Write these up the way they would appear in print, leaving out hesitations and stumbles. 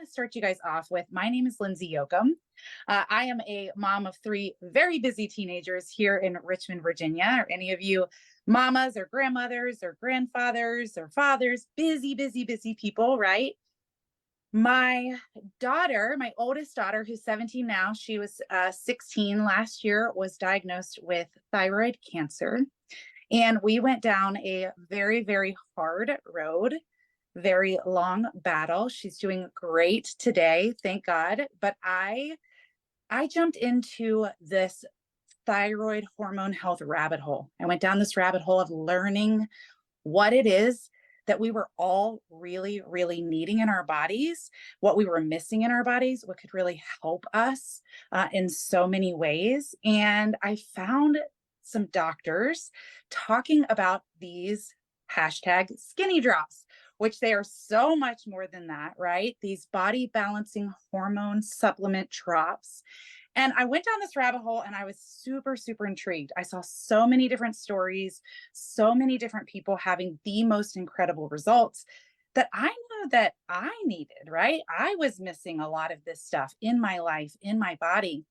to start you guys off with my name is Lindsay Yoakum. I am a mom of three very busy teenagers here in Richmond, Virginia. Are any of you mamas or grandmothers or grandfathers or fathers? Busy, busy, busy people, right? My daughter, my oldest daughter, who's 17 now, she was 16 last year, was diagnosed with thyroid cancer. And we went down a very, very hard road, very long battle. She's doing great today, thank God. But I jumped into this thyroid hormone health rabbit hole. I went down this rabbit hole of learning what it is that we were all really, really needing in our bodies, what we were missing in our bodies, what could really help us in so many ways. And I found some doctors talking about these hashtag skinny drops, which they are so much more than that, right? These body balancing hormone supplement drops. And I went down this rabbit hole and I was super, super intrigued. I saw so many different stories, so many different people having the most incredible results that I knew that I needed, right? I was missing a lot of this stuff in my life, in my body.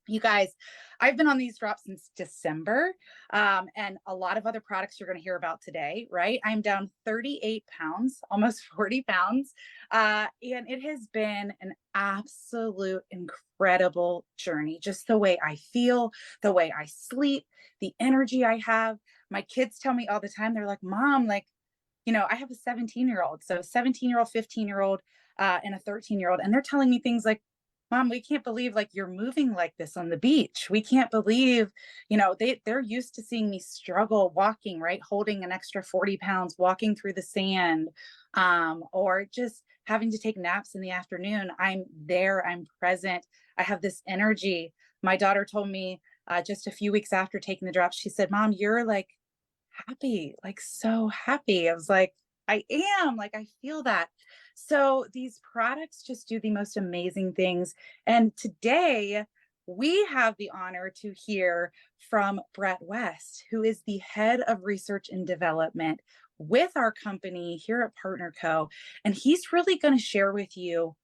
You guys, I've been on these drops since December, and a lot of other products you're going to hear about today, right? I'm down 38 pounds, almost 40 pounds, and it has been an absolute incredible journey. Just the way I feel, the way I sleep, the energy I have. My kids tell me all the time, they're like, Mom, like, I have a 17-year-old, so 17-year-old, 15-year-old, and a 13-year-old, and they're telling me things like, Mom, we can't believe like you're moving like this on the beach. We can't believe, they're used to seeing me struggle walking, right? Holding an extra 40 pounds, walking through the sand, or just having to take naps in the afternoon. I'm there, I'm present. I have this energy. My daughter told me just a few weeks after taking the drops, she said, Mom, you're like happy, like so happy. I was like, I am, like, I feel that. So these products just do the most amazing things. And today we have the honor to hear from Brett West, who is the head of research and development with our company here at Partner Co. And he's really going to share with you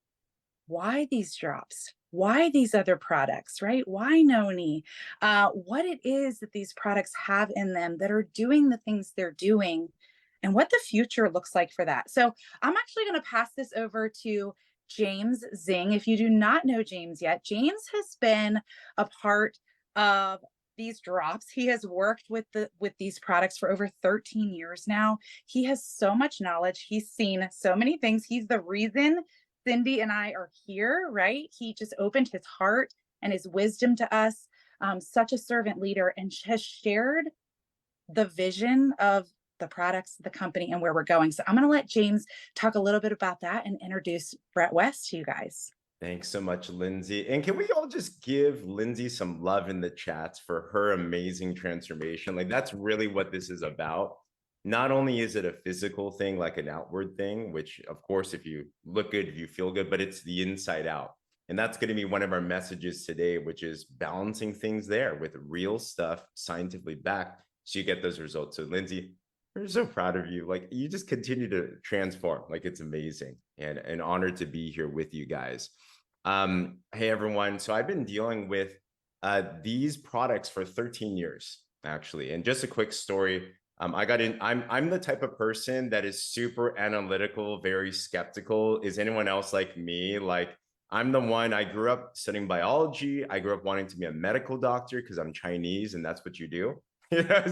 why these drops, why these other products, right? Why Noni, what it is that these products have in them that are doing the things they're doing, and what the future looks like for that. So I'm actually going to pass this over to James Zing. If you do not know James yet, James has been a part of these drops. He has worked with these products for over 13 years now. He has so much knowledge. He's seen so many things. He's the reason Cindy and I are here, right? He just opened his heart and his wisdom to us. Such a servant leader, and has shared the vision of the products, the company, and where we're going. So I'm going to let James talk a little bit about that and introduce Brett West to you guys. Thanks so much, Lindsay. And can we all just give Lindsay some love in the chats for her amazing transformation? Like, that's really what this is about. Not only is it a physical thing, like an outward thing, which, of course, if you look good, if you feel good, but it's the inside out. And that's going to be one of our messages today, which is balancing things there with real stuff, scientifically backed, so you get those results. So, Lindsay, we're so proud of you. Like, you just continue to transform. Like, it's amazing, and an honor to be here with you guys. Hey, everyone. So I've been dealing with these products for 13 years, actually. And just a quick story. I got in, I'm the type of person that is super analytical, very skeptical. Is anyone else like me? Like, I'm the one, I grew up studying biology. I grew up wanting to be a medical doctor because I'm Chinese and that's what you do.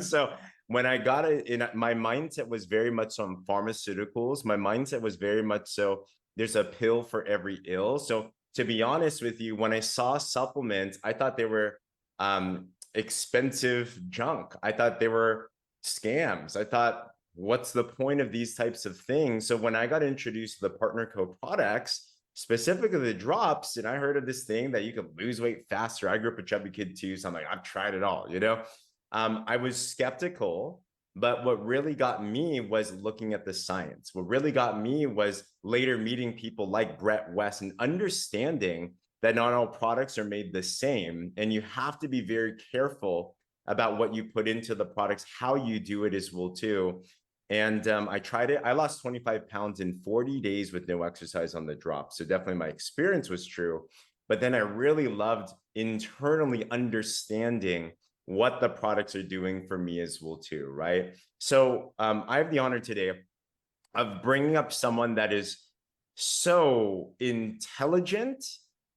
So when I got it in, my mindset was very much on pharmaceuticals. My mindset was very much so there's a pill for every ill. So to be honest with you, when I saw supplements, I thought they were expensive junk. I thought they were scams. I thought, what's the point of these types of things? So when I got introduced to the Partner Co products, specifically the drops, and I heard of this thing that you could lose weight faster. I grew up a chubby kid too, so I'm like, I've tried it all, I was skeptical, but what really got me was looking at the science. What really got me was later meeting people like Brett West and understanding that not all products are made the same. And you have to be very careful about what you put into the products, how you do it as well too. And I tried it. I lost 25 pounds in 40 days with no exercise on the drop. So definitely my experience was true. But then I really loved internally understanding what the products are doing for me as well too, right? So I have the honor today of bringing up someone that is so intelligent,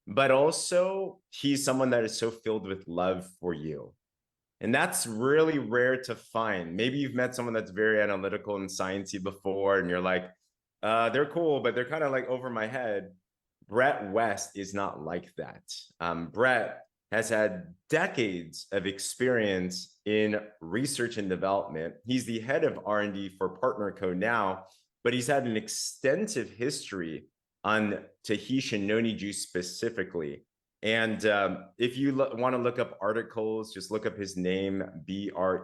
but also he's someone that is so filled with love for you. And that's really rare to find. Maybe you've met someone that's very analytical and sciencey before, and you're like, they're cool, but they're kind of like over my head. Brett West is not like that. Brett has had decades of experience in research and development. He's the head of R&D for PartnerCo now, but he's had an extensive history on Tahitian Noni juice specifically. And if you want to look up articles, just look up his name, Brett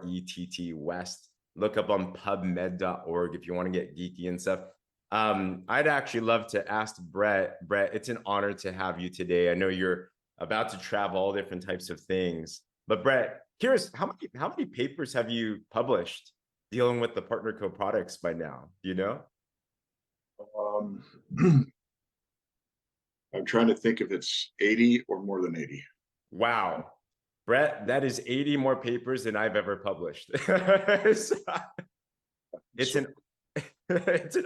West. Look up on pubmed.org if you want to get geeky and stuff. I'd actually love to ask Brett. Brett, it's an honor to have you today. I know you're about to travel all different types of things. But Brett, curious, how many papers have you published dealing with the PartnerCo products by now? Do you know? I'm trying to think if it's 80 or more than 80. Wow. Brett, that is 80 more papers than I've ever published. It's an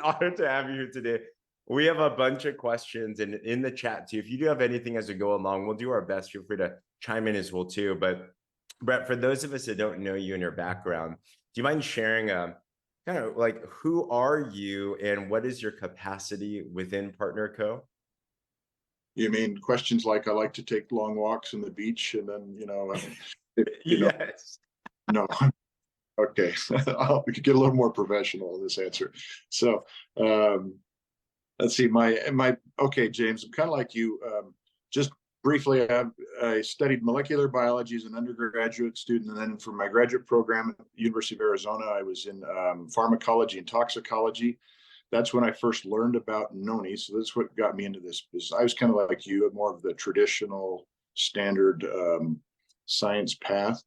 honor to have you here today. We have a bunch of questions and in the chat too. If you do have anything as we go along, we'll do our best. Feel free to chime in as well too. But Brett, for those of us that don't know you and your background, do you mind sharing kind of like who are you and what is your capacity within PartnerCo? You mean questions like I like to take long walks on the beach and then, Yes. No. Okay. I'll get a little more professional in this answer. So let's see, okay, James, I'm kind of like you. Just briefly, I studied molecular biology as an undergraduate student, and then for my graduate program at the University of Arizona, I was in pharmacology and toxicology. That's when I first learned about Noni. So that's what got me into this business. I was kind of like you, more of the traditional standard science path.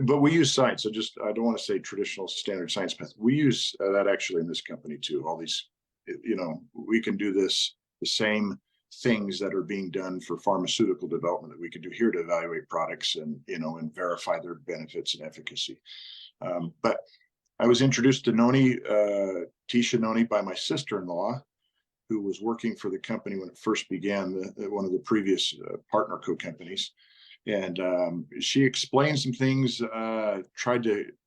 But we use science. So I don't want to say traditional standard science path. We use that actually in this company too. All these, we can do the same things that are being done for pharmaceutical development that we can do here to evaluate products and verify their benefits and efficacy. But I was introduced to Noni, Tisha Noni, by my sister-in-law, who was working for the company when it first began, one of the previous PartnerCo companies. And she explained some things,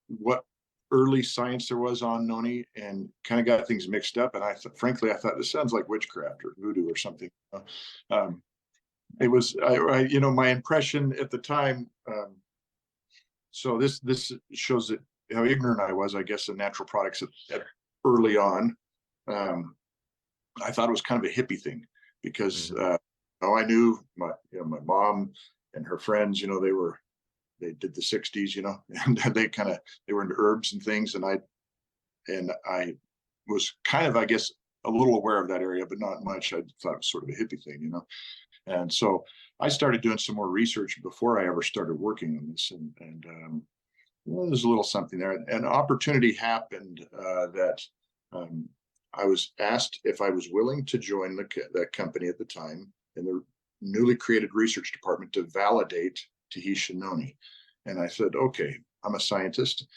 what early science there was on Noni, and kind of got things mixed up. And frankly, I thought this sounds like witchcraft or voodoo or something. It was, my impression at the time. So this shows that how ignorant I was, I guess, in natural products early on. I thought it was kind of a hippie thing because I knew my mom and her friends, they did the 60s, and they were into herbs and things. And I was kind of, I guess, a little aware of that area, but not much. I thought it was sort of a hippie thing, And so I started doing some more research before I ever started working on this. And there's a little something there. An opportunity happened that I was asked if I was willing to join the company at the time in the newly created research department to validate Tahitian Noni. And I said, okay, I'm a scientist.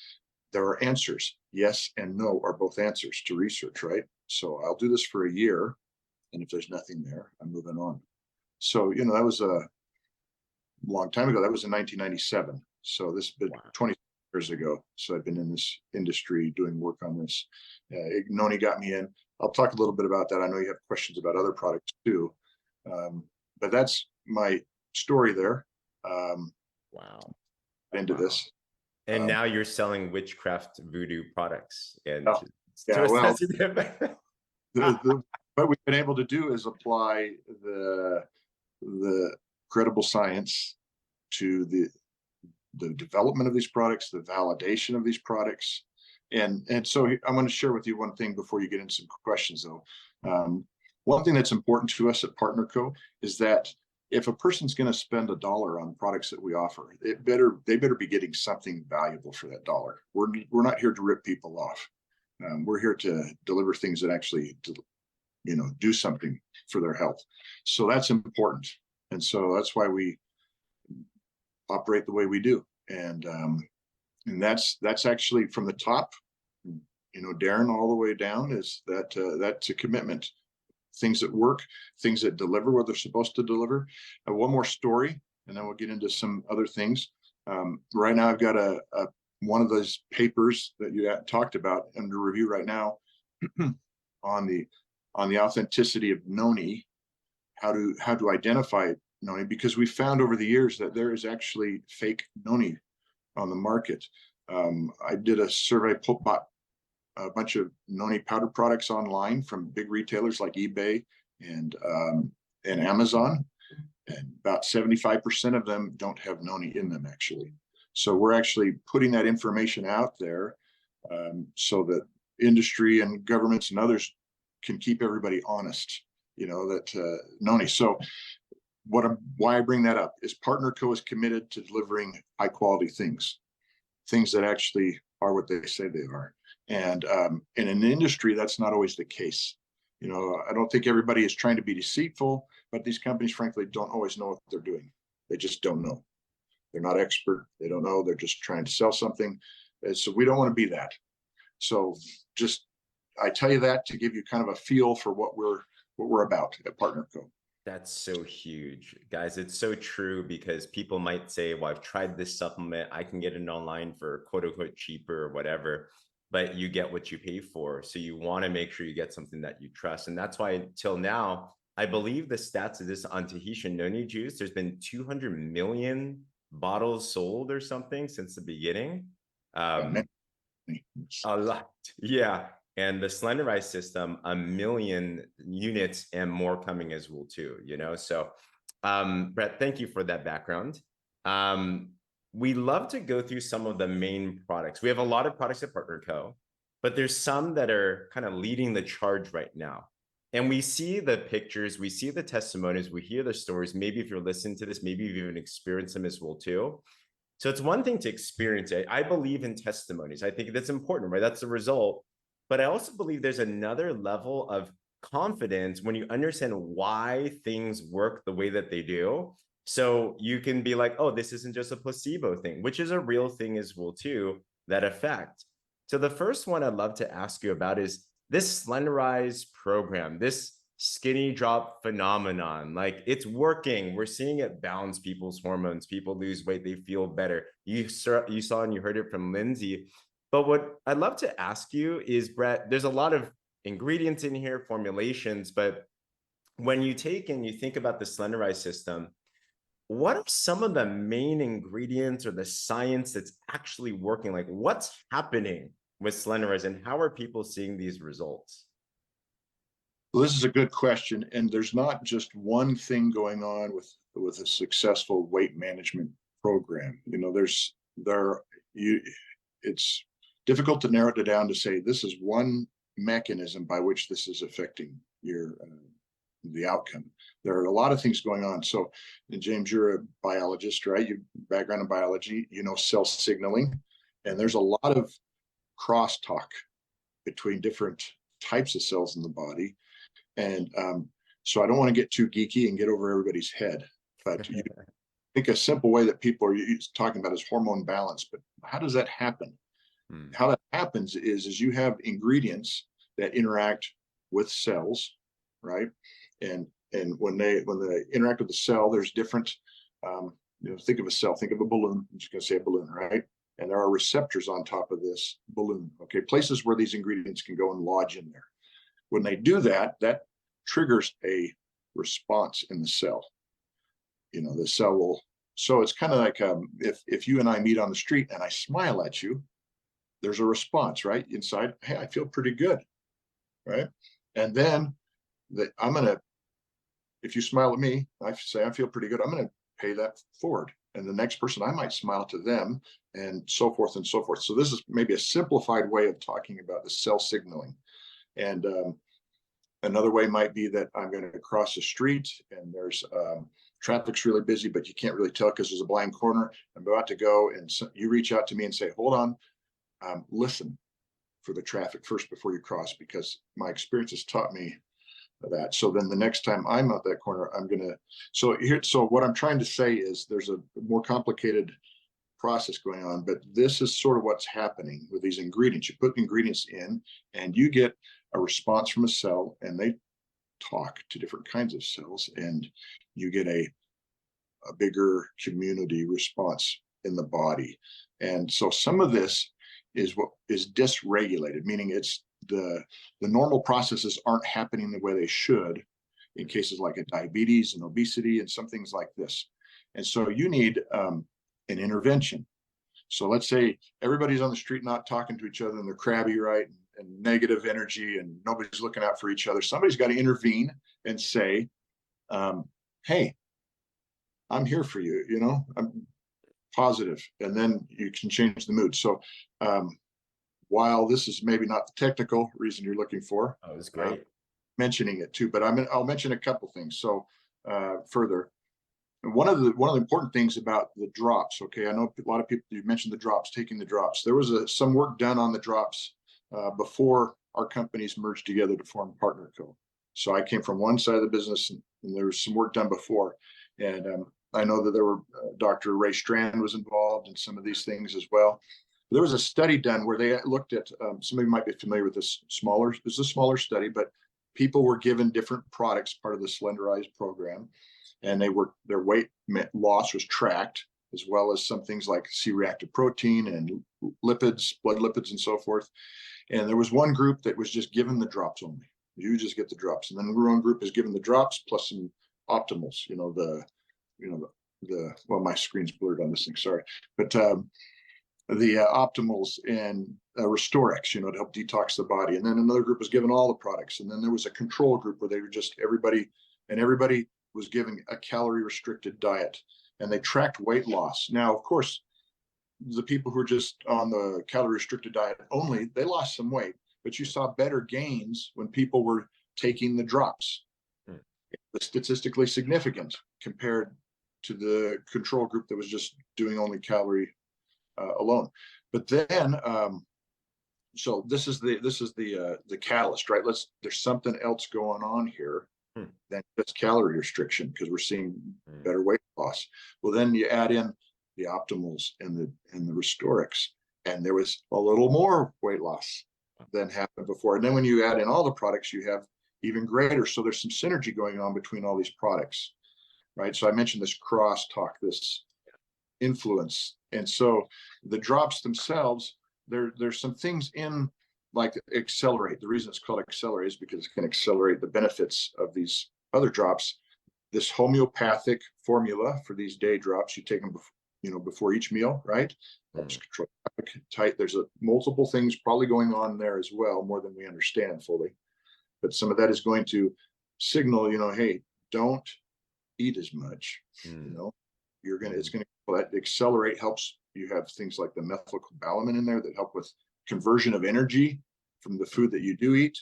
There are answers. Yes and no are both answers to research, right? So I'll do this for a year. And if there's nothing there, I'm moving on. So, that was a long time ago. That was in 1997. So this has been 20 years ago. So I've been in this industry doing work on this. Noni got me in. I'll talk a little bit about that. I know you have questions about other products too. But that's my story there. Wow. Into this. And now you're selling witchcraft voodoo products. And what we've been able to do is apply the credible science to the development of these products, the validation of these products. And so I'm going to share with you one thing before you get into some questions though. One thing that's important to us at PartnerCo is that if a person's going to spend $1 on products that we offer, they better be getting something valuable for that dollar. We're not here to rip people off. We're here to deliver things that actually, do something for their health. So that's important. And so that's why we operate the way we do. And that's actually from the top, Darren, all the way down, is that's a commitment. Things that work, things that deliver what they're supposed to deliver. One more story, and then we'll get into some other things. Right now, I've got one of those papers that you talked about under review right now on the authenticity of Noni, how to identify Noni, because we found over the years that there is actually fake Noni on the market. I did a survey, bought a bunch of Noni powder products online from big retailers like eBay and Amazon, and about 75% of them don't have Noni in them, actually. So we're actually putting that information out there so that industry and governments and others can keep everybody honest, that Noni. So why I bring that up is PartnerCo is committed to delivering high quality things that actually are what they say they are. And in an industry, that's not always the case. I don't think everybody is trying to be deceitful, but these companies, frankly, don't always know what they're doing. They just don't know. They're not expert. They don't know. They're just trying to sell something. And so we don't want to be that. So I tell you that to give you kind of a feel for what we're about at PartnerCo. That's so huge, guys. It's so true, because people might say, well, I've tried this supplement. I can get it online for quote unquote cheaper or whatever, but you get what you pay for. So you want to make sure you get something that you trust. And that's why until now, I believe the stats of this on Tahitian Noni juice, there's been 200 million bottles sold or something since the beginning. A lot. Yeah. And the Slenderiiz system, 1 million units and more coming as well too, So Brett, thank you for that background. We love to go through some of the main products. We have a lot of products at PartnerCo, but there's some that are kind of leading the charge right now. And we see the pictures, we see the testimonies, we hear the stories. Maybe if you're listening to this, maybe you've even experienced them as well too. So it's one thing to experience it. I believe in testimonies. I think that's important, right? That's the result. But I also believe there's another level of confidence when you understand why things work the way that they do. So you can be like, oh, this isn't just a placebo thing, which is a real thing as well too, that effect. So the first one I'd love to ask you about is this Slenderiiz program, this skinny drop phenomenon. Like, it's working. We're seeing it balance people's hormones. People lose weight, they feel better. You saw and you heard it from Lindsay. But what I'd love to ask you is, Brett, there's a lot of ingredients in here, formulations, but when you take and you think about the Slenderiiz system, what are some of the main ingredients or the science that's actually working? Like, what's happening with Slenderiiz and how are people seeing these results? Well, this is a good question. And there's not just one thing going on with a successful weight management program. It's difficult to narrow it down to say this is one mechanism by which this is affecting the outcome. There are a lot of things going on. So, James, you're a biologist, right? Your background in biology, cell signaling, and there's a lot of crosstalk between different types of cells in the body. And so I don't want to get too geeky and get over everybody's head, but I think a simple way that people are talking about is hormone balance. But how does that happen? How that happens is you have ingredients that interact with cells, right? And when they interact with the cell, there's different, think of a cell, think of a balloon. I'm just going to say a balloon, right? And there are receptors on top of this balloon, okay? Places where these ingredients can go and lodge in there. When they do that, that triggers a response in the cell. The cell will, so it's kind of like if you and I meet on the street and I smile at you, there's a response, right? Inside, hey, I feel pretty good, right? And then if you smile at me, I say I feel pretty good, I'm going to pay that forward. And the next person, I might smile to them, and so forth and so forth. So this is maybe a simplified way of talking about the cell signaling. And another way might be that I'm going to cross the street and there's traffic's really busy, but you can't really tell because there's a blind corner. I'm about to go, and so you reach out to me and say, hold on, listen for the traffic first before you cross, because my experience has taught me that. So then the next time I'm out that corner, I'm gonna, so what I'm trying to say is there's a more complicated process going on, but this is sort of what's happening with these ingredients. You put ingredients in and you get a response from a cell, and they talk to different kinds of cells, and you get a bigger community response in the body. And so some of this is what is dysregulated, meaning it's the normal processes aren't happening the way they should in cases like a diabetes and obesity and some things like this. And so you need an intervention. So let's say everybody's on the street not talking to each other, and they're crabby, right? And negative energy, and nobody's looking out for each other. Somebody's got to intervene and say, hey, I'm here for you, you know, I'm positive, and then you can change the mood. So while this is maybe not the technical reason you're looking for, that was great. Mentioning it too, but I'll mention a couple things. So further, one of the important things about the drops, okay, I know a lot of people, you mentioned the drops, taking the drops. There was some work done on the drops before our companies merged together to form Partner Co. So I came from one side of the business, and there was some work done before. And I know that there were Dr. Ray Strand was involved in some of these things as well. There was a study done where they looked at, some of you might be familiar with this it's a smaller study, but people were given different products, part of the Slenderiiz program, and their weight loss was tracked, as well as some things like C-reactive protein and lipids, blood lipids, and so forth. And there was one group that was just given the drops only. You just get the drops. And then the one group is given the drops plus some optimals, well, my screen's blurred on this thing, sorry. But the optimals and Restorix, to help detox the body. And then another group was given all the products. And then there was a control group where they were just everybody was given a calorie restricted diet, and they tracked weight loss. Now, of course, the people who were just on the calorie restricted diet only, they lost some weight, but you saw better gains when people were taking the drops. Statistically significant compared to the control group that was just doing only calorie alone. But then, so this is the catalyst, right? There's something else going on here than just calorie restriction, because we're seeing better weight loss. Well, then you add in the optimals and the Restorix, and there was a little more weight loss than happened before. And then when you add in all the products, you have even greater. So there's some synergy going on between all these products, right? So I mentioned this crosstalk, this influence. And so the drops themselves, there's some things in like accelerate. The reason it's called accelerate is because it can accelerate the benefits of these other drops. This homeopathic formula for these day drops, you take them before each meal, right? Helps control tight. There's multiple things probably going on there as well, more than we understand fully. But some of that is going to signal, hey, don't eat as much. It's going to accelerate, helps. You have things like the methylcobalamin in there that help with conversion of energy from the food that you do eat.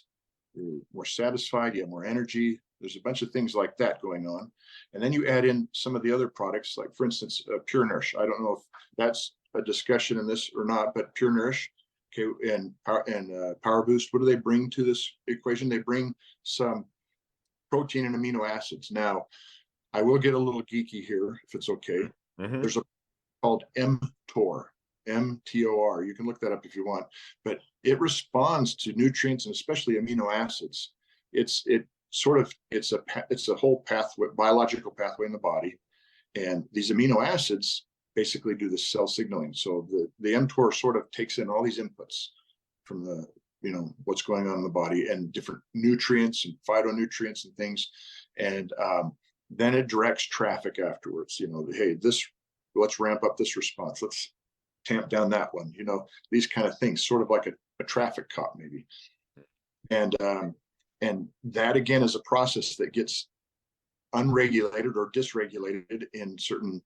You're more satisfied, you have more energy. There's a bunch of things like that going on. And then you add in some of the other products, like for instance, Pure Nourish. I don't know if that's a discussion in this or not, but Pure Nourish, okay, and Power Boost, what do they bring to this equation? They bring some protein and amino acids. Now, I will get a little geeky here, if it's okay. There's a called mTOR, M-T-O-R. You can look that up if you want, but it responds to nutrients and especially amino acids. It's a whole pathway, biological pathway in the body, and these amino acids basically do the cell signaling. So the mTOR sort of takes in all these inputs from the what's going on in the body and different nutrients and phytonutrients and things, and then it directs traffic afterwards. Hey, let's ramp up this response. Let's tamp down that one. These kind of things, sort of like a traffic cop maybe. And that again is a process that gets unregulated or dysregulated in certain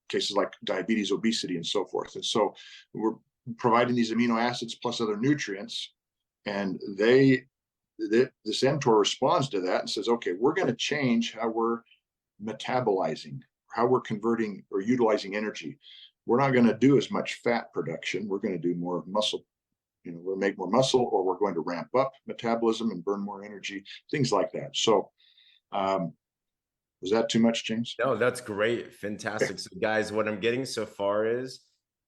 cases like diabetes, obesity, and so forth. And so we're providing these amino acids plus other nutrients, and this mTOR responds to that and says, okay, we're going to change how we're metabolizing, how we're converting or utilizing energy. We're not going to do as much fat production. We're going to do more muscle we'll make more muscle, or we're going to ramp up metabolism and burn more energy, things like that. So was that too much, James? No, that's great. Fantastic. So guys, what I'm getting so far is,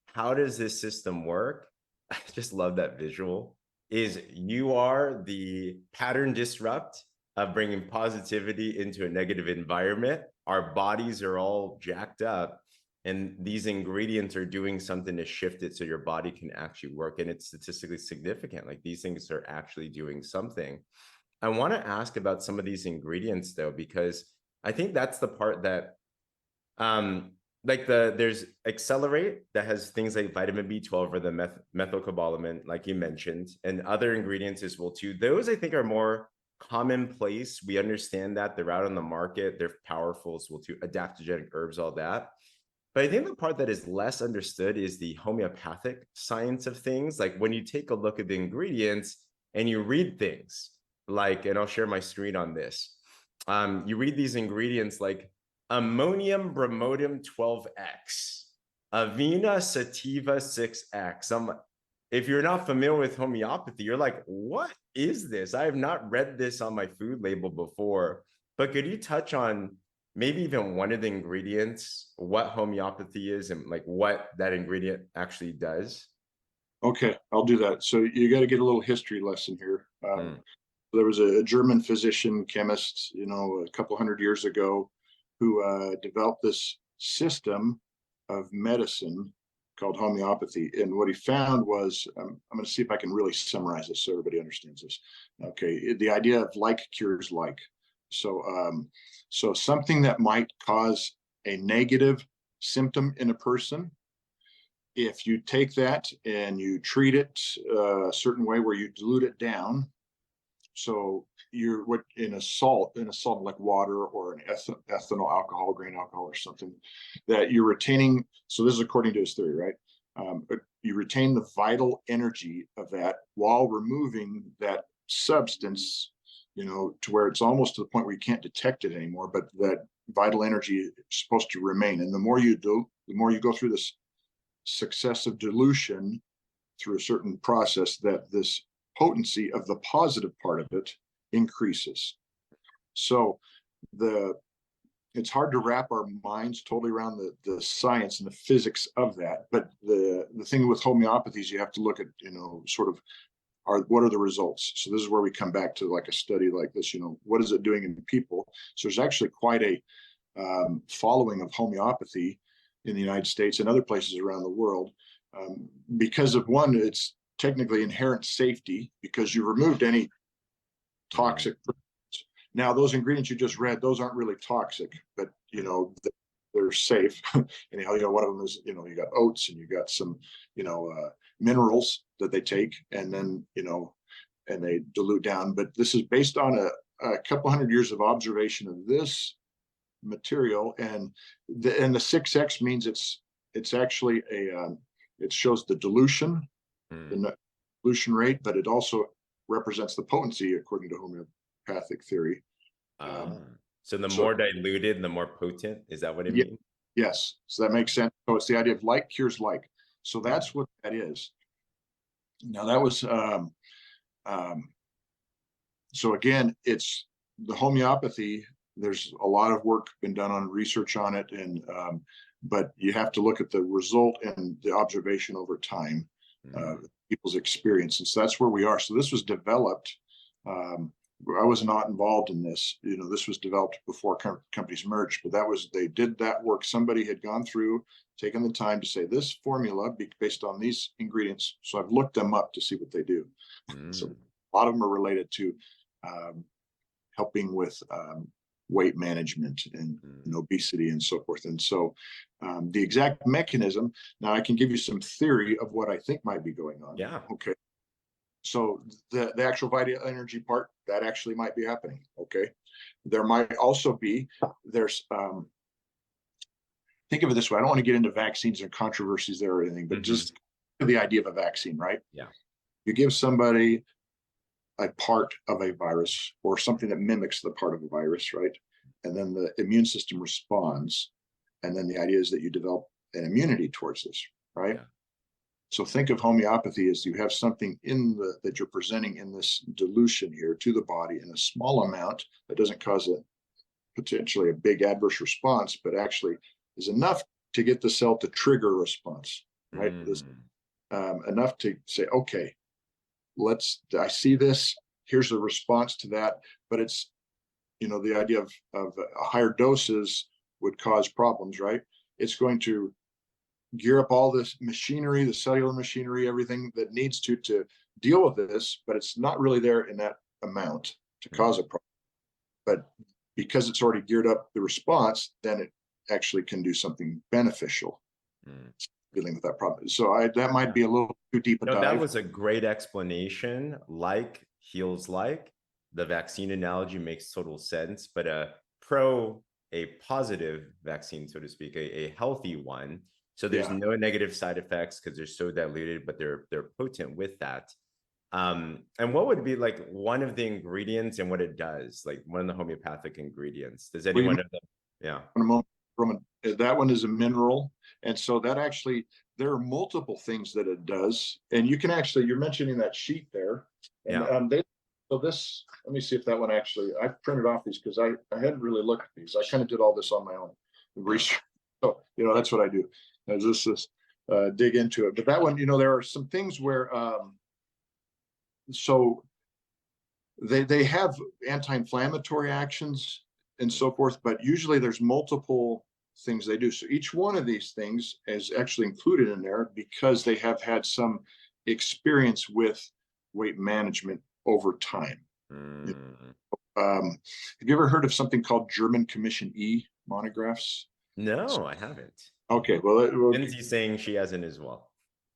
how does this system work? I just love that visual. Is you are the pattern disrupt of bringing positivity into a negative environment. Our bodies are all jacked up, and these ingredients are doing something to shift it so your body can actually work. And it's statistically significant. Like, these things are actually doing something. I want to ask about some of these ingredients though, because I think that's the part that, like there's Accelerate that has things like vitamin B12 or the methylcobalamin, like you mentioned, and other ingredients as well too. Those I think are more commonplace. We understand that they're out on the market. They're powerful as well too. Adaptogenic herbs, all that. But I think the part that is less understood is the homeopathic science of things. Like when you take a look at the ingredients and you read things like, and I'll share my screen on this. You read these ingredients like ammonium bromodium 12x, avena sativa 6x. If you're not familiar with homeopathy, you're like, what is this? I have not read this on my food label before. But could you touch on maybe even one of the ingredients, what homeopathy is, and like what that ingredient actually does? Okay, I'll do that. So you got to get a little history lesson here. There was a German physician chemist, a couple hundred years ago, who developed this system of medicine called homeopathy. And what he found was, I'm going to see if I can really summarize this so everybody understands this. Okay, the idea of like cures like. So, so something that might cause a negative symptom in a person, if you take that and you treat it a certain way where you dilute it down, so you're in a salt like water or an ethanol alcohol, grain alcohol or something, that you're retaining. So this is according to his theory, right? But you retain the vital energy of that while removing that substance, to where it's almost to the point where you can't detect it anymore, but that vital energy is supposed to remain. And the more you do, the more you go through this successive dilution through a certain process, that this potency of the positive part of it increases. So it's hard to wrap our minds totally around the science and the physics of that. But the thing with homeopathy is you have to look at, sort of what are the results? So this is where we come back to like a study like this, what is it doing in people? So there's actually quite a following of homeopathy in the United States and other places around the world, because of one, it's technically inherent safety, because you removed any toxic. Now, those ingredients you just read, those aren't really toxic, but they're safe. Anyhow, one of them is, you got oats and you got some, minerals that they take, and then, and they dilute down. But this is based on a couple hundred years of observation of this material, and the 6x means it's actually it shows the dilution, the dilution rate, but it also represents the potency according to homeopathic theory. So the more diluted, the more potent. Is that what it means? Yes. So that makes sense. So it's the idea of like cures like. So that's what that is. Now that was so again, it's the homeopathy. There's a lot of work been done on research on it, and but you have to look at the result and the observation over time, people's experience, and so that's where we are. So this was developed. I was not involved in this. This was developed before companies merged, but they did that work. Somebody had gone through, taken the time to say this formula based on these ingredients. So I've looked them up to see what they do. So a lot of them are related to helping with weight management and obesity and so forth. And so the exact mechanism, now I can give you some theory of what I think might be going on. Yeah. Okay. So the actual vital energy part, that actually might be happening. Okay. There might also be, think of it this way. I don't want to get into vaccines and controversies there or anything, but just the idea of a vaccine, right? Yeah. You give somebody a part of a virus or something that mimics the part of a virus, right? And then the immune system responds. And then the idea is that you develop an immunity towards this, right? Yeah. So think of homeopathy as you have something in that you're presenting in this dilution here to the body in a small amount that doesn't cause potentially a big adverse response, but actually is enough to get the cell to trigger a response, right? Enough to say, okay, I see this, here's the response to that, but it's, the idea of higher doses would cause problems, right? It's going to gear up all this machinery, the cellular machinery, everything that needs to deal with this, but it's not really there in that amount to cause a problem. But because it's already geared up the response, then it actually can do something beneficial dealing with that problem. So that might be a little too deep a dive. That was a great explanation. Like heals like. The vaccine analogy makes total sense, but a positive vaccine, so to speak, a healthy one. So there's no negative side effects because they're so diluted, but they're potent with that. And what would be like one of the ingredients and what it does, like one of the homeopathic ingredients? Does anyone know that? Yeah. That one is a mineral. And so that actually, there are multiple things that it does. And you can actually, you're mentioning that sheet there. And so this, let me see if that one actually, I printed off these because I hadn't really looked at these. I kind of did all this on my own research. So, that's what I do. I just dig into it. But that one, there are some things where, so they have anti-inflammatory actions and so forth, but usually there's multiple things they do. So each one of these things is actually included in there because they have had some experience with weight management over time. Have you ever heard of something called German Commission E monographs? No, I haven't. Okay, well, Lindsay's saying she hasn't as well.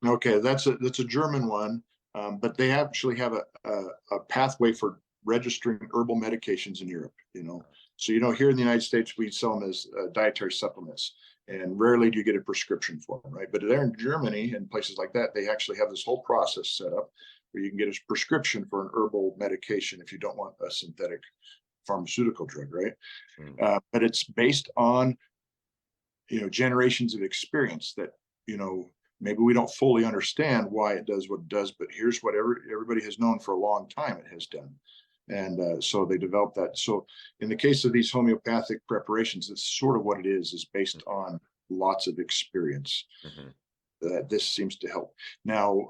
Okay, that's a German one, but they actually have a pathway for registering herbal medications in Europe. So here in the United States we sell them as dietary supplements, and rarely do you get a prescription for them, right? But there in Germany and places like that, they actually have this whole process set up where you can get a prescription for an herbal medication if you don't want a synthetic pharmaceutical drug, right? But it's based on generations of experience that maybe we don't fully understand why it does what it does, but here's what everybody has known for a long time it has done. And so they developed that. So in the case of these homeopathic preparations, it's sort of what it is based on lots of experience. This seems to help. Now,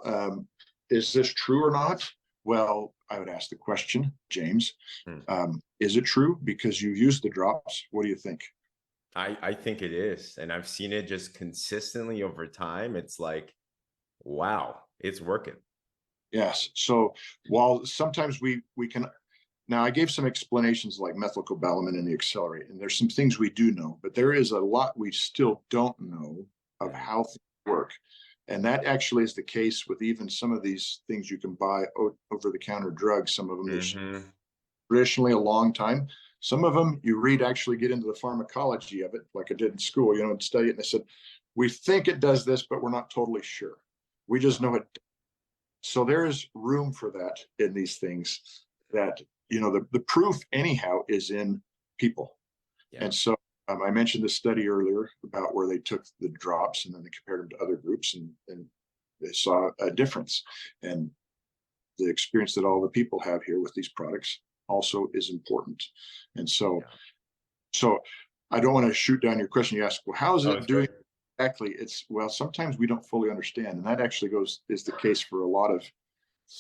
is this true or not? Well, I would ask the question, James, is it true? Because you used the drops. What do you think? I think it is. And I've seen it just consistently over time. It's like, wow, it's working. Yes. So while sometimes we can, now I gave some explanations like methylcobalamin and the accelerate, and there's some things we do know, but there is a lot we still don't know of how things work. And that actually is the case with even some of these things you can buy over-the-counter drugs. Some of them there's traditionally a long time. Some of them you read actually get into the pharmacology of it, like I did in school, and study it. And they said, we think it does this, but we're not totally sure. We just know it. So there is room for that in these things that, the proof anyhow is in people. And so I mentioned this study earlier about where they took the drops and then they compared them to other groups and they saw a difference. And the experience that all the people have here with these products also is important. And so I don't want to shoot down your question. You ask, well, how is it doing exactly? Well, sometimes we don't fully understand. And that actually is the case for a lot of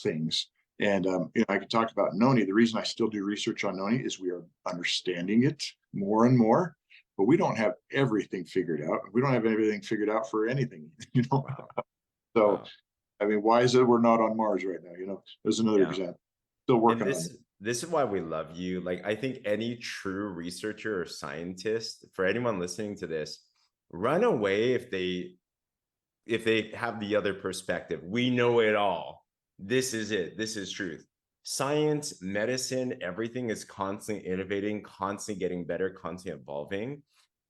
things. And, I could talk about Noni. The reason I still do research on Noni is we are understanding it more and more, but we don't have everything figured out. We don't have everything figured out for anything, So, I mean, why is it we're not on Mars right now? There's another example. Still working on it. This is why we love you. Like, I think any true researcher or scientist, for anyone listening to this, run away if they have the other perspective. We know it all. This is it. This is truth. Science, medicine, everything is constantly innovating, constantly getting better, constantly evolving.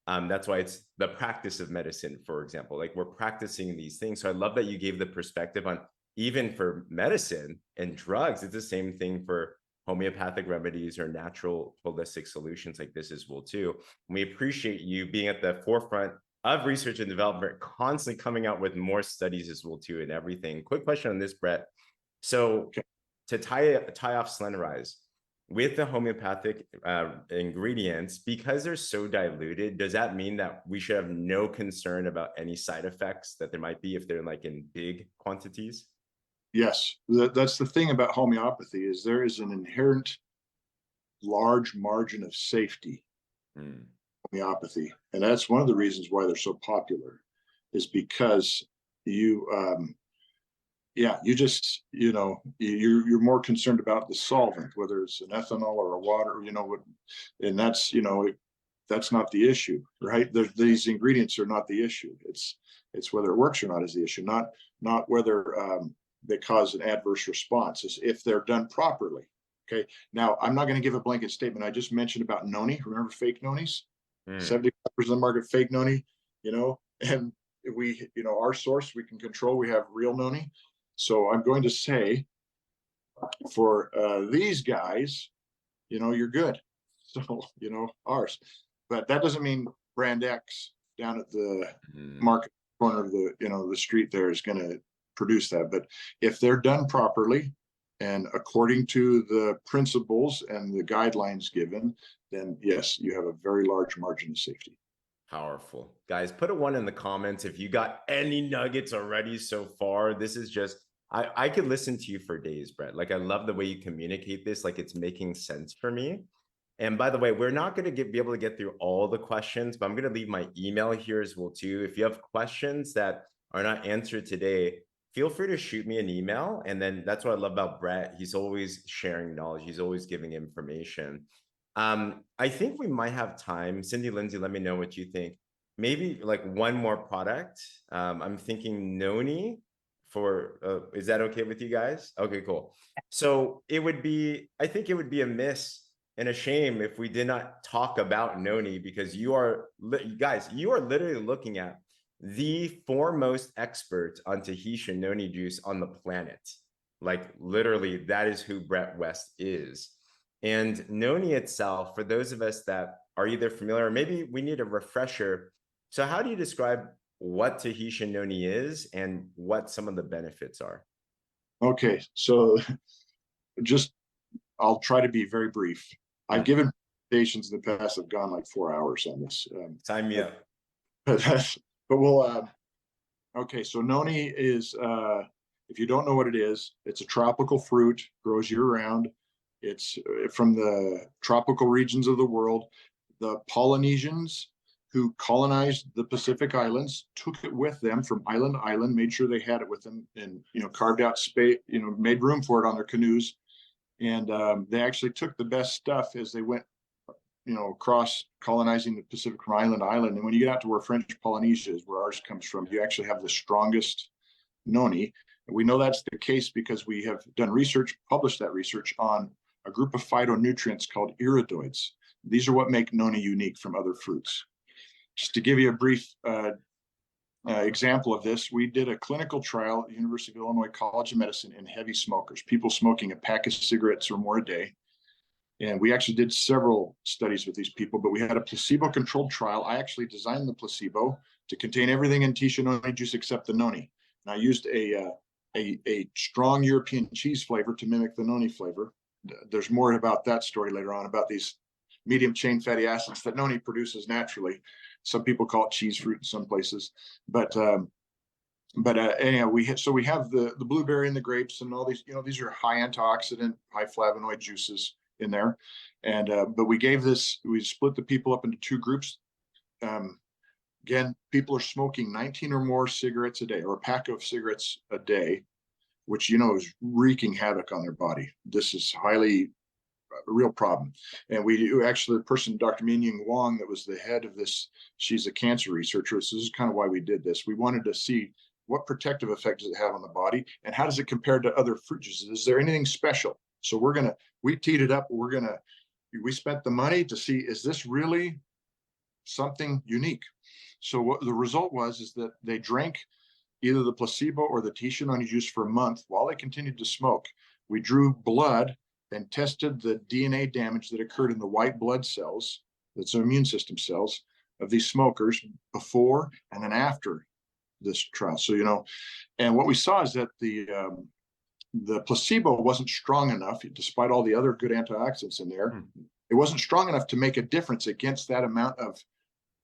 That's why it's the practice of medicine, for example. Like, we're practicing these things. So I love that you gave the perspective on, even for medicine and drugs, it's the same thing for homeopathic remedies or natural holistic solutions like this as well too. And we appreciate you being at the forefront of research and development, constantly coming out with more studies as well too, and everything. Quick question on this, Brett. So to tie off Slenderiiz, with the homeopathic ingredients, because they're so diluted, does that mean that we should have no concern about any side effects that there might be if they're like in big quantities? Yes, that's the thing about homeopathy, is there is an inherent large margin of safety in homeopathy. And that's one of the reasons why they're so popular, is because you you just, you're more concerned about the solvent, whether it's an ethanol or a water, and that's, that's not the issue, right? These ingredients are not the issue. It's whether it works or not is the issue, not whether they cause an adverse response, is if they're done properly. Okay. Now, I'm not going to give a blanket statement. I just mentioned about Noni. Remember fake Nonis? 75% of the market fake Noni, and we, our source we can control. We have real Noni. So I'm going to say for these guys, you're good. So, ours. But that doesn't mean brand X down at the market corner of the, the street there is going to produce that. But if they're done properly and according to the principles and the guidelines given, then yes, you have a very large margin of safety. Powerful. Guys, put a 1 in the comments if you got any nuggets already so far. This is just, I could listen to you for days, Brett. Like, I love the way you communicate this. Like, it's making sense for me. And by the way, we're not going to be able to get through all the questions, but I'm going to leave my email here as well too. If you have questions that are not answered today, feel free to shoot me an email. And then that's what I love about Brett. He's always sharing knowledge. He's always giving information. I think we might have time. Cindy, Lindsay, let me know what you think. Maybe like one more product. I'm thinking Noni for, is that okay with you guys? Okay, cool. So I think it would be a miss and a shame if we did not talk about Noni, because you are literally looking at the foremost expert on Tahitian Noni juice on the planet. Like, literally, that is who Brett West is. And Noni itself, for those of us that are either familiar, or maybe we need a refresher. So how do you describe what Tahitian Noni is and what some of the benefits are? Okay, so I'll try to be very brief. I've given presentations in the past that have gone like 4 hours on this. Sign me up. But we'll, okay, so Noni is, if you don't know what it is, it's a tropical fruit, grows year round. It's from the tropical regions of the world. The Polynesians who colonized the Pacific Islands took it with them from island to island, made sure they had it with them, and carved out space, made room for it on their canoes. And they actually took the best stuff as they went, across colonizing the Pacific from island to island. And when you get out to where French Polynesia is, where ours comes from, you actually have the strongest Noni. And we know that's the case because we have done research, published that research on a group of phytonutrients called iridoids. These are what make Noni unique from other fruits. Just to give you a brief example of this, we did a clinical trial at the University of Illinois College of Medicine in heavy smokers, people smoking a pack of cigarettes or more a day. And we actually did several studies with these people, but we had a placebo-controlled trial. I actually designed the placebo to contain everything in Tahitian Noni juice except the Noni. And I used a strong European cheese flavor to mimic the Noni flavor. There's more about that story later on, about these medium chain fatty acids that Noni produces naturally. Some people call it cheese fruit in some places, but anyhow, we have the blueberry and the grapes and all these, these are high antioxidant, high flavonoid juices in there. And but we split the people up into 2 groups. Again, people are smoking 19 or more cigarettes a day, or a pack of cigarettes a day, which is wreaking havoc on their body. This is highly a real problem. And we actually, the person, Dr. Min-Ying Wong, that was the head of this, she's a cancer researcher. So this is kind of why we did this. We wanted to see what protective effect does it have on the body, and how does it compare to other fruit juices? Is there anything special? So we teed it up. We spent the money to see, is this really something unique? So what the result is that they drank either the placebo or the Tahitian Noni juice for a month while they continued to smoke. We drew blood and tested the DNA damage that occurred in the white blood cells, that's immune system cells, of these smokers before and then after this trial. So, you know, and what we saw is that the placebo wasn't strong enough, despite all the other good antioxidants in there. It wasn't strong enough to make a difference against that amount of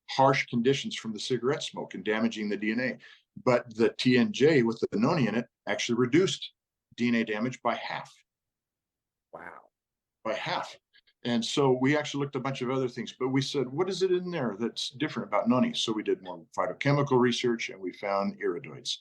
harsh conditions from the cigarette smoke and damaging the DNA. But the TNJ with the Noni in it actually reduced DNA damage by half. Wow. By half. And so we actually looked at a bunch of other things, but we said, what is it in there that's different about Noni? So we did more phytochemical research and we found iridoids,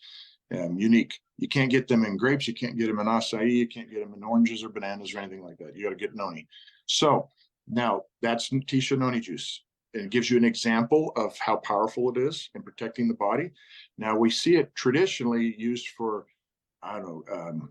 unique. You can't get them in grapes. You can't get them in acai. You can't get them in oranges or bananas or anything like that. You got to get Noni. So now that's Tisha Noni juice. And it gives you an example of how powerful it is in protecting the body. Now we see it traditionally used for, I don't know,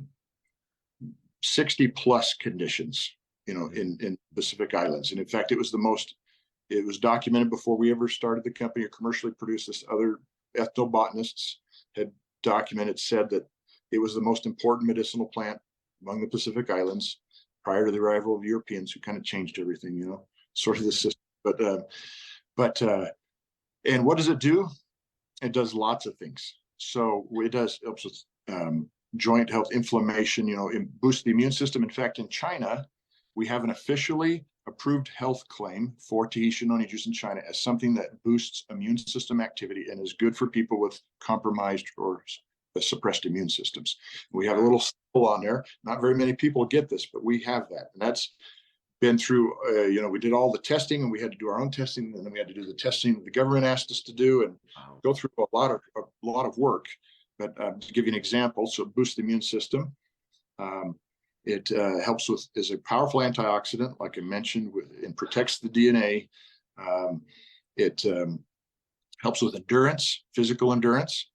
60 plus conditions, you know, in Pacific Islands. And in fact, it was documented before we ever started the company or commercially produced this. Other ethnobotanists had documented, said that it was the most important medicinal plant among the Pacific Islands prior to the arrival of the Europeans, who kind of changed everything, you know, sort of the system. And what does it do? It does lots of things. So it helps with joint health, inflammation, you know, it boosts the immune system. In fact, in China, we have an officially approved health claim for Tahitian Noni juice in China as something that boosts immune system activity and is good for people with compromised or suppressed immune systems. We have a little symbol on there. Not very many people get this, but we have that. And that's been through, you know, we did all the testing and we had to do our own testing, and then we had to do the testing the government asked us to do, and go through a lot of work. But to give you an example, so it boosts the immune system. It helps with, is a powerful antioxidant, like I mentioned, and protects the DNA. It helps with endurance, physical endurance.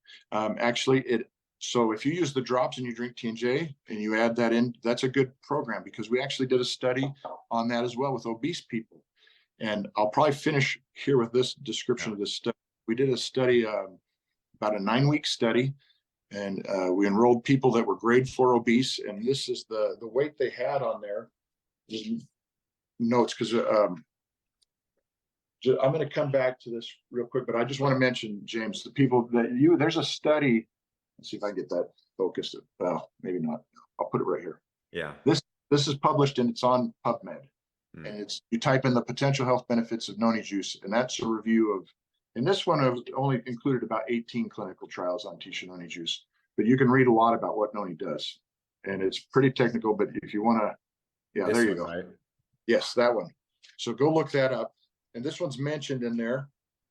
So if you use the drops and you drink TNJ and you add that in, that's a good program, because we actually did a study on that as well with obese people. And I'll probably finish here with this description of this study. We did a study, about a 9-week study, and we enrolled people that were grade 4 obese. And this is the weight they had on there. Just notes, because I'm going to come back to this real quick, but I just want to mention, James, the people that there's a study. Let's see if I can get that focused. Well, maybe not. I'll put it right here. Yeah. This is published and it's on PubMed. And you type in the potential health benefits of Noni juice, and that's a review of, and this one I've only included about 18 clinical trials on Tisha Noni juice, but you can read a lot about what Noni does. And it's pretty technical, but if you want to, yeah, there you go. Right? Yes, that one. So go look that up. And this one's mentioned in there,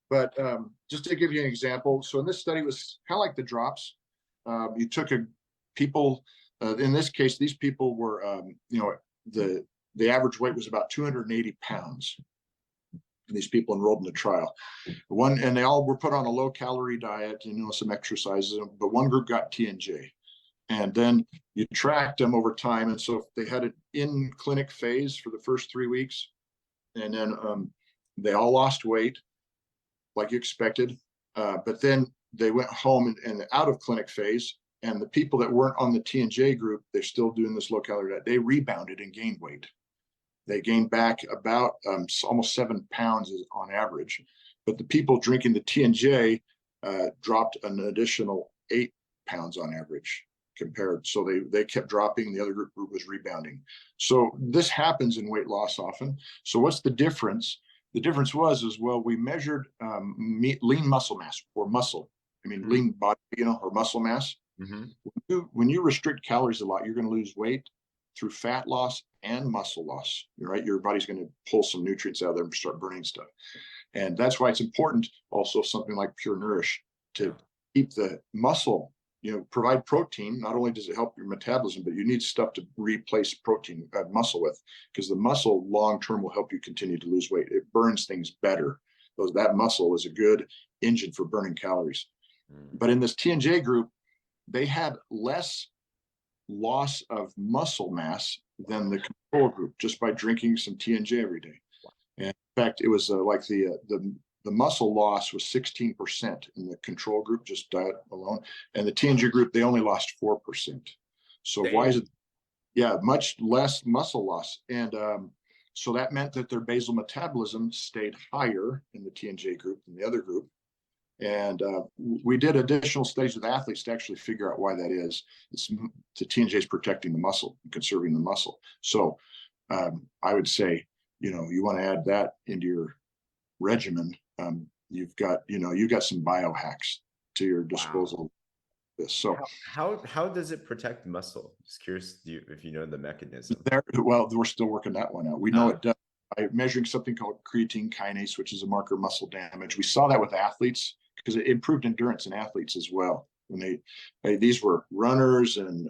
but just to give you an example. So in this study, it was kind of like the drops. You took people, in this case, these people were, you know, the average weight was about 280 pounds. And these people enrolled in the trial. And they all were put on a low calorie diet and, you know, some exercises, but one group got TNJ. And then you tracked them over time. And so they had an in-clinic phase for the first 3 weeks. And then they all lost weight like you expected. But then they went home and out of clinic phase. And the people that weren't on the TNJ group, they're still doing this low calorie diet. They rebounded and gained weight. They gained back about almost 7 pounds on average. But the people drinking the TNJ dropped an additional 8 pounds on average compared. So they kept dropping. The other group was rebounding. So this happens in weight loss often. So what's the difference? The difference was, well, we measured lean muscle mass, or muscle. I mean, lean body, you know, or muscle mass. When you restrict calories a lot, you're going to lose weight through fat loss and muscle loss. Right? Your body's going to pull some nutrients out of there and start burning stuff. And that's why it's important also something like Pure Nourish to keep the muscle, you know, provide protein. Not only does it help your metabolism, but you need stuff to replace protein, muscle with, because the muscle long-term will help you continue to lose weight. It burns things better. That muscle is a good engine for burning calories. But in this TNJ group, they had less loss of muscle mass than the control group just by drinking some TNJ every day. And in fact, it was like the muscle loss was 16% in the control group, just diet alone. And the TNJ group, they only lost 4%. So why is it? Yeah, much less muscle loss. And So that meant that their basal metabolism stayed higher in the TNJ group than the other group. And we did additional studies with athletes to actually figure out why that is. It's the TNJ is protecting the muscle, conserving the muscle. So I would say, you know, you want to add that into your regimen. You've got some biohacks to your disposal. Wow. So how does it protect muscle? Just curious if you know the mechanism. well, we're still working that one out. We know it does by measuring something called creatine kinase, which is a marker of muscle damage. We saw that with athletes because it improved endurance in athletes as well. When these were runners and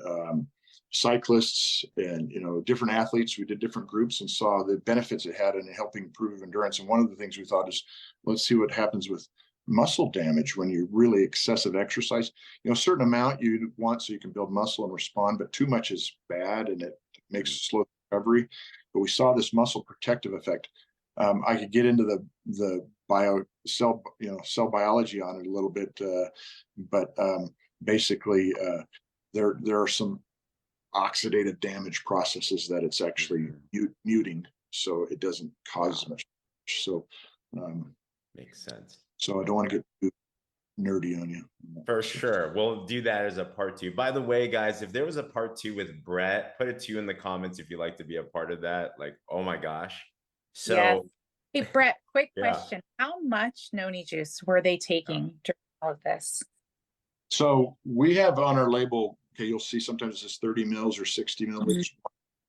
cyclists and, you know, different athletes. We did different groups and saw the benefits it had in helping improve endurance. And one of the things we thought is, let's see what happens with muscle damage when you really excessive exercise. You know, a certain amount you want so you can build muscle and respond, but too much is bad and it makes slow recovery. But we saw this muscle protective effect. I could get into the cell biology on it a little bit, but basically there are some oxidative damage processes that it's actually muting, so it doesn't cause as much. So makes sense. So I don't want to get too nerdy on you. For sure. We'll do that as a part 2. By the way, guys, if there was a part 2 with Brett, put a 2 in the comments if you'd like to be a part of that. Like, oh my gosh. So yes. Hey, Brett, quick yeah. question. How much Noni juice were they taking during all of this? So we have on our label, okay, you'll see sometimes it's 30 mils or 60 milliliters,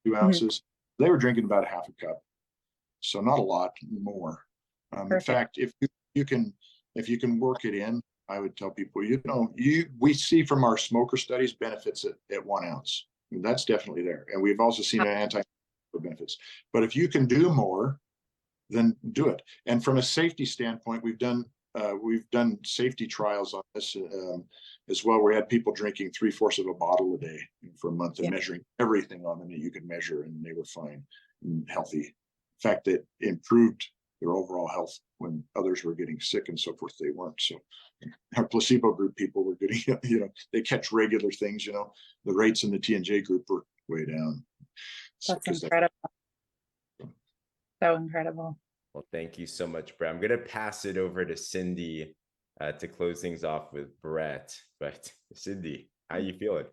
2 ounces. They were drinking about a half a cup. So not a lot more. In fact, if you can work it in, I would tell people, you know, we see from our smoker studies benefits at 1 ounce. And that's definitely there. And we've also seen anti benefits. But if you can do more, then do it. And from a safety standpoint, we've done safety trials on this as well. We had people drinking 3/4 of a bottle a day for a month and measuring everything on them that you could measure, and they were fine and healthy. In fact, it improved their overall health when others were getting sick and so forth. They weren't. So our placebo group people were getting, you know, they catch regular things, you know, the rates in the TNJ group were way down. That's incredible. So incredible. Well, thank you so much, Brett. I'm going to pass it over to Cindy to close things off with Brett. But Cindy, how you feeling?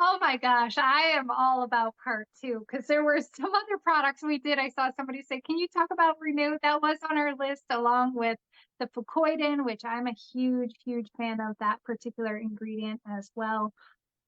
Oh my gosh, I am all about part 2 because there were some other products we did. I saw somebody say, can you talk about Renew? That was on our list along with the fucoidin, which I'm a huge, huge fan of that particular ingredient as well.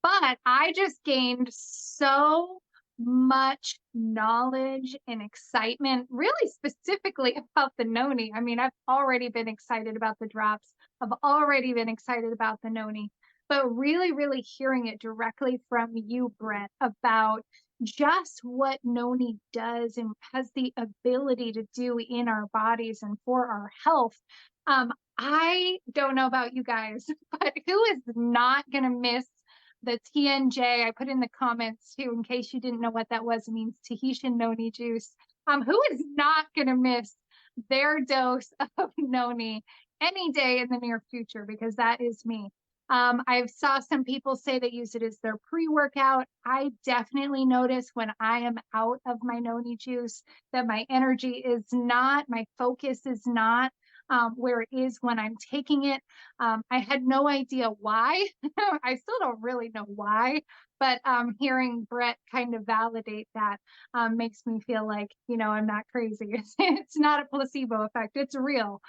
But I just gained so much knowledge and excitement, really specifically about the Noni. I mean, I've already been excited about the drops. I've already been excited about the Noni. But really, really hearing it directly from you, Brett, about just what Noni does and has the ability to do in our bodies and for our health. I don't know about you guys, but who is not going to miss the TNJ? I put in the comments too, in case you didn't know what that was. It means Tahitian Noni juice. Who is not going to miss their dose of Noni any day in the near future? Because that is me. I saw some people say they use it as their pre-workout. I definitely notice when I am out of my Noni juice that my energy is not, my focus is not where it is when I'm taking it. I had no idea why. I still don't really know why, but hearing Brett kind of validate that makes me feel like, you know, I'm not crazy. It's not a placebo effect. It's real.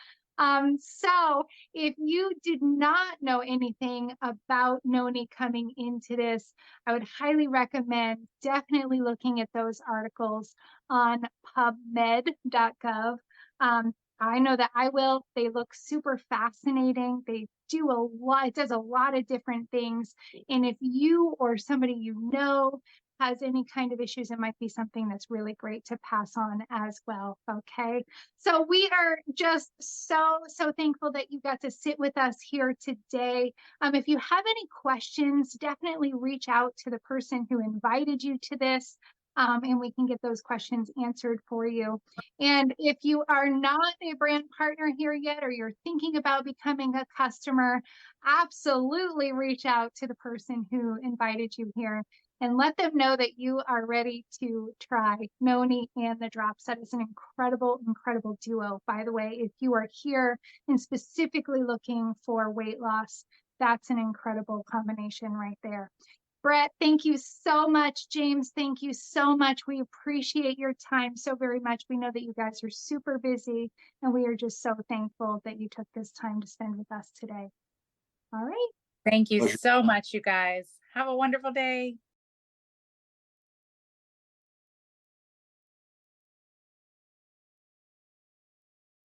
So if you did not know anything about Noni coming into this, I would highly recommend definitely looking at those articles on pubmed.gov. I know that I will. They look super fascinating. They do a lot. It does a lot of different things. And if you or somebody you know has any kind of issues, it might be something that's really great to pass on as well. Okay. So we are just so thankful that you got to sit with us here today. If you have any questions, definitely reach out to the person who invited you to this. And we can get those questions answered for you. And if you are not a brand partner here yet, or you're thinking about becoming a customer, absolutely reach out to the person who invited you here and let them know that you are ready to try Noni and the drops. That is an incredible, incredible duo. By the way, if you are here and specifically looking for weight loss, that's an incredible combination right there. Brett, thank you so much. James, thank you so much. We appreciate your time so very much. We know that you guys are super busy, and we are just so thankful that you took this time to spend with us today. All right. Thank you Pleasure. so much, you guys. Have a wonderful day.